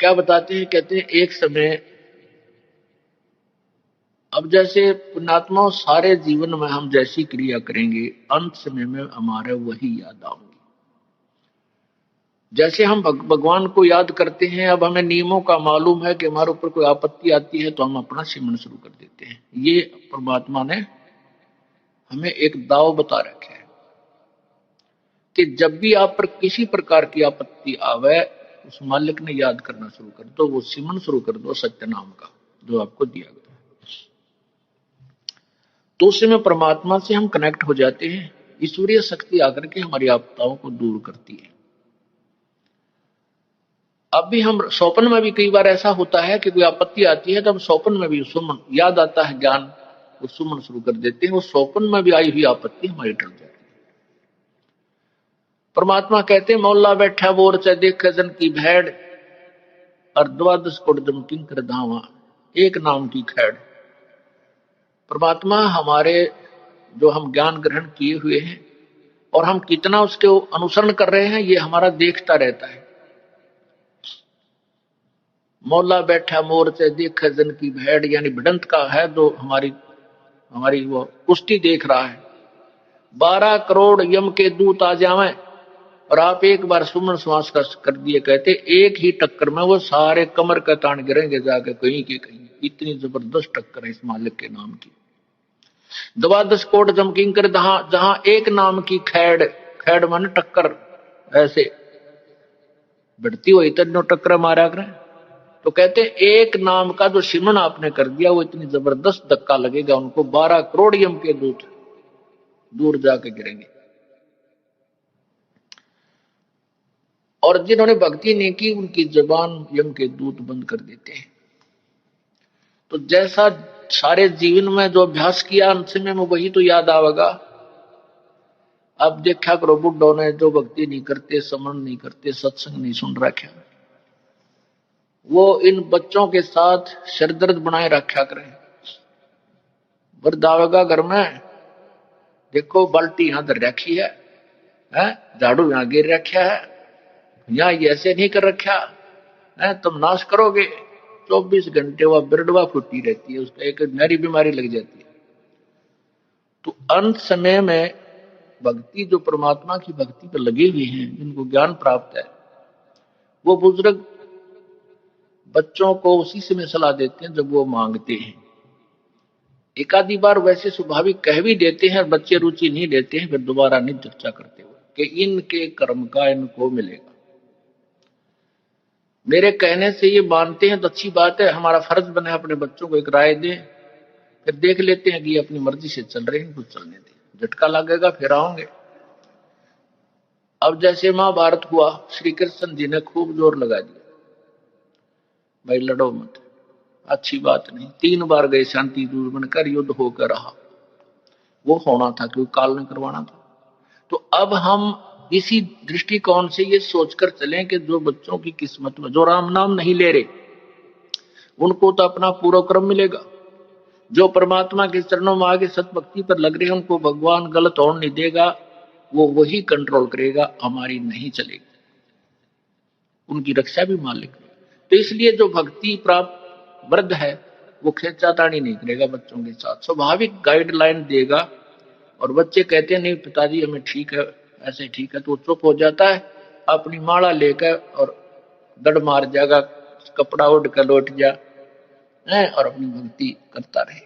क्या बताते हैं, कहते हैं एक समय, अब जैसे पुण्यात्मा सारे जीवन में हम जैसी क्रिया करेंगे अंत समय में हमारे वही याद आएंगे। जैसे हम भगवान को याद करते हैं, अब हमें नियमों का मालूम है कि हमारे ऊपर कोई आपत्ति आती है तो हम अपना सिमरन शुरू कर देते हैं। ये परमात्मा ने हमें एक दाव बता रखा है कि जब भी आप पर किसी प्रकार की आपत्ति आवे, उस मालिक ने याद करना शुरू कर दो, वो सिमरन शुरू कर दो सत्य नाम का जो आपको दिया गया है। तो उससे में परमात्मा से हम कनेक्ट हो जाते हैं। ईश्वरीय शक्ति आकर के हमारी आपदाओं को दूर करती है। अब भी हम स्वप्न में भी कई बार ऐसा होता है कि कोई आपत्ति आती है, तब स्वप्न में भी सुमन याद आता है, ज्ञान वो सुमन शुरू कर देते हैं, वो स्वप्न में भी आई हुई आपत्ति हमारी टल जाती है। परमात्मा कहते हैं मौला बैठा बोर से देखे जन की भेड़, और द्वादश कोट जम किंकर धावा, एक नाम की खैड़। परमात्मा हमारे जो हम ज्ञान ग्रहण किए हुए हैं और हम कितना उसके अनुसरण कर रहे हैं, ये हमारा देखता रहता है। मौला बैठा मोर से देख जन की भेड़, यानी भिडंत का है जो हमारी वो कुश्ती देख रहा है। 12 करोड़ यम के दूत आ जावे और आप एक बार सुमन श्वास का कर दिए, कहते एक ही टक्कर में वो सारे कमर का तान गिरेंगे जाके कहीं के कहीं। इतनी जबरदस्त टक्कर है इस मालिक के नाम की। 12 कोट जमकिंकर, जहां एक नाम की खैड़, खैड़ मन टक्कर, ऐसे बढ़ती हुई तनो टक्कर मारा करें। तो कहते एक नाम का जो सिमरन आपने कर दिया, वो इतनी जबरदस्त धक्का लगेगा उनको, 12 करोड़ यम के दूत दूर जाके गिरेंगे। और जिन्होंने भक्ति नहीं की उनकी जबान यम के दूत बंद कर देते हैं। तो जैसा सारे जीवन में जो अभ्यास किया अंत में वही तो याद आवेगा। अब देखा करो बुड्ढों ने जो भक्ति नहीं करते, समरण नहीं करते, सत्संग नहीं सुन रखा, वो इन बच्चों के साथ सिरदर्द बनाए रखा करें। वृद्ध आवेगा घर में, देखो बाल्टी यहां धर रखी है, झाड़ू यहां गिर रखा है, यहाँ ऐसे नहीं कर रखा है, तुम नाश करोगे। 24 घंटे वह बिरडवा फूटी रहती है, उसका एक नरी बीमारी लग जाती है। तो अंत समय में भक्ति जो परमात्मा की भक्ति पर लगे हुए हैं, जिनको ज्ञान प्राप्त है, वो बुजुर्ग बच्चों को उसी समय सलाह देते हैं जब वो मांगते हैं। एक आधी बार वैसे स्वाभाविक कह भी देते हैं और बच्चे रुचि नहीं लेते हैं, फिर दोबारा नहीं चर्चा करते हुए कि इनके कर्म का इनको मिलेगा। मेरे कहने से ये मानते हैं तो अच्छी बात है, हमारा फर्ज बना अपने बच्चों को एक राय दें, फिर देख लेते हैं कि ये अपनी मर्जी से चल रहे हैं, कुछ चलने दें, झटका लगेगा फिर आओगे। अब जैसे महाभारत हुआ, श्री कृष्ण जी ने खूब जोर लगा दिया, भाई लड़ो मत, अच्छी बात नहीं। 3 बार गए शांति दूर बनकर, युद्ध होकर रहा, वो होना था क्योंकि काल ने करवाना था। तो अब हम इसी दृष्टिकोण से ये सोचकर चलें कि जो बच्चों की किस्मत में जो राम नाम नहीं ले रहे, उनको तो अपना पूरा क्रम मिलेगा। जो परमात्मा के चरणों में आगे सतभक्ति पर लग रहे हैं, उनको भगवान गलत होने नहीं देगा, वो वही कंट्रोल करेगा, हमारी नहीं चलेगी, उनकी रक्षा भी मालिक। तो इसलिए जो भक्ति प्राप्त वृद्ध है वो खेचातानी नहीं करेगा बच्चों के साथ, स्वाभाविक गाइडलाइन देगा। और बच्चे कहते हैं नहीं पिताजी हमें ठीक है, ऐसे ठीक है, तो चुप हो जाता है, अपनी माला लेकर और दड़ मार जाएगा, कपड़ा उड़ कर लौट जा और अपनी भक्ति करता रहे,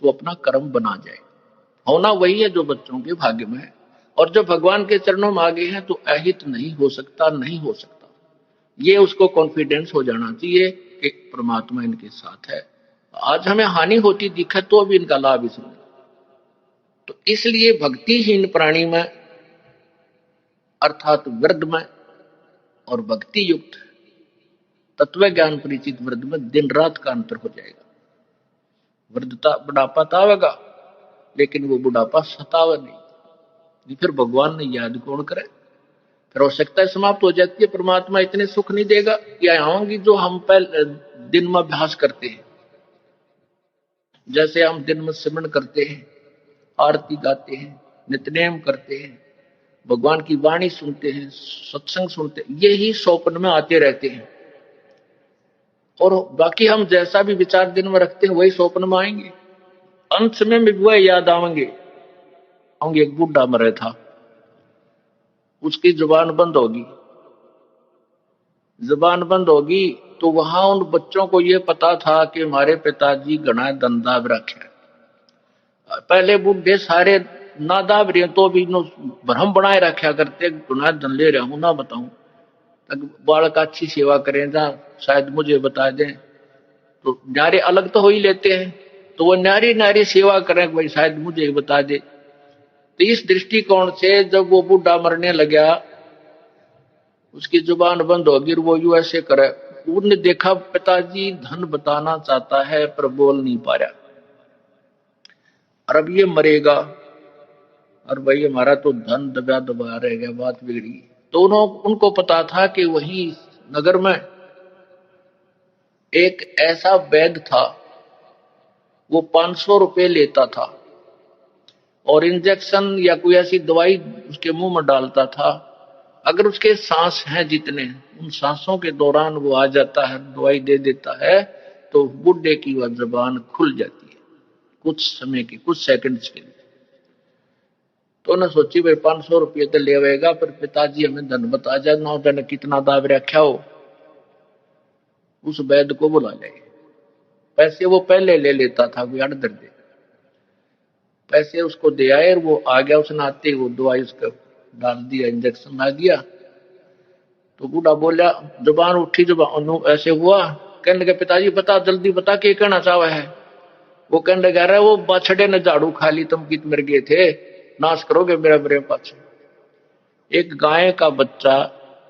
तो अपना कर्म बना जाए। होना वही है जो बच्चों के भाग्य में है। और जो भगवान के चरणों में आगे हैं तो अहित नहीं हो सकता, नहीं हो सकता, ये उसको कॉन्फिडेंस हो जाना चाहिए कि परमात्मा इनके साथ है। आज हमें हानि होती दिखे तो भी इनका लाभ इसमें। तो इसलिए भक्तिहीन प्राणी में अर्थात वृद्ध में और भक्ति युक्त तत्व ज्ञान परिचित वृद्ध में दिन रात का अंतर हो जाएगा। वृद्धता बुढ़ापा तो आवेगा, लेकिन वो बुढ़ापा सतावे नहीं, फिर भगवान ने याद कौन करे, फिर आवश्यकता समाप्त हो जाती है। परमात्मा इतने सुख नहीं देगा या आएंगी जो हम पहले दिन में अभ्यास करते हैं। जैसे हम दिन में सिमरन करते हैं, आरती गाते हैं, नित्यनेम करते हैं, भगवान की वाणी सुनते हैं, सत्संग सुनते हैं, यही स्वप्न में आते रहते हैं। और बाकी हम जैसा भी विचार दिन में रखते हैं वही स्वप्न में आएंगे। अंत समय में वह याद आएंगे। एक बूढ़ा मरे था, उसकी जुबान बंद होगी। जुबान बंद होगी तो वहां उन बच्चों को यह पता था कि हमारे पिताजी घना धंधा रखे। पहले बूढ़े सारे ना दाब रहे तो भी भ्रम बनाए रखा करते, गुनाह धन ले रहा हूं ना बताऊं, बालक अच्छी सेवा करें जा शायद मुझे बता दें। तो न्यारे अलग तो हो ही लेते हैं, तो वो न्यारी न्यारी सेवा करें भाई शायद मुझे बता दे। तो इस दृष्टिकोण से जब वो बूढ़ा मरने लगा, उसकी जुबान बंद होगी और वो यू ऐसे करे। उन्होंने देखा पिताजी धन बताना चाहता है पर बोल नहीं पा रहा, और अब ये मरेगा और भाई हमारा तो धन दबा दबा रह गया, बात बिगड़ी। तो उनको पता था कि वही नगर में एक ऐसा वैद्य था, वो 500 रुपए लेता था और इंजेक्शन या कोई ऐसी दवाई उसके मुंह में डालता था। अगर उसके सांस हैं जितने, उन सांसों के दौरान वो आ जाता है, दवाई दे देता है, तो बुढ़े की वह जुबान खुल जाती है कुछ समय की, कुछ सेकंड्स के लिए। तो उन्हें सोची भाई 500 रुपये तो ले आएगा, पर पिताजी हमें धन बता जा, ना धन कितना दाब रखा हो, उस वैद्य को बुला ले। पैसे वो पहले ले लेता था, कोई अड़ दे, पैसे उसको दे आए और वो आ गया। उसने आते ही वो दवाई उसको डाल दिया, इंजेक्शन आ गया। तो बूढ़ा बोला, जुबान उठी, जुबान ऐसे हुआ, कहने लगा पिताजी बता, जल्दी बता क्या कहना चाहा है। वो कहने लगा रहा, वो बाछड़े ने झाड़ू खा ली, तुम कित मर गए थे, नाश करोगे मेरा मेरे पास। एक गाय का बच्चा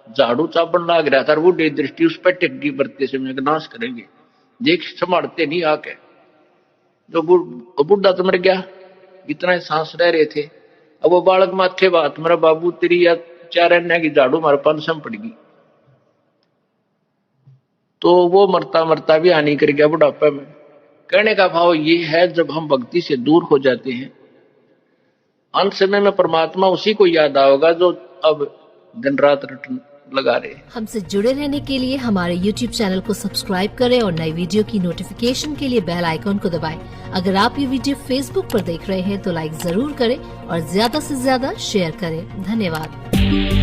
झाड़ू चापन लाग रहा था, वो दृष्टि उस पर टिक गई, बरते से मैं नाश करेंगे, देख संभालते नहीं आके। जो बूढ़ा तो मर गया, इतना ही सांस रह रहे थे। अब वो बालक माथे बात, मेरा बाबू तेरी या 4 अन्य की झाड़ू हमारे पास सम पड़ गई। तो वो मरता मरता भी हानि कर गया बुढ़ापे में। कहने का भाव ये है, जब हम भक्ति से दूर हो जाते हैं, अंत समय में परमात्मा उसी को याद आओगा जो अब दिन रात लगा रहे। हमसे जुड़े रहने के लिए हमारे YouTube चैनल को सब्सक्राइब करें और नई वीडियो की नोटिफिकेशन के लिए बेल आइकॉन को दबाएं। अगर आप ये वीडियो Facebook पर देख रहे हैं तो लाइक जरूर करें और ज्यादा से ज्यादा शेयर करें। धन्यवाद।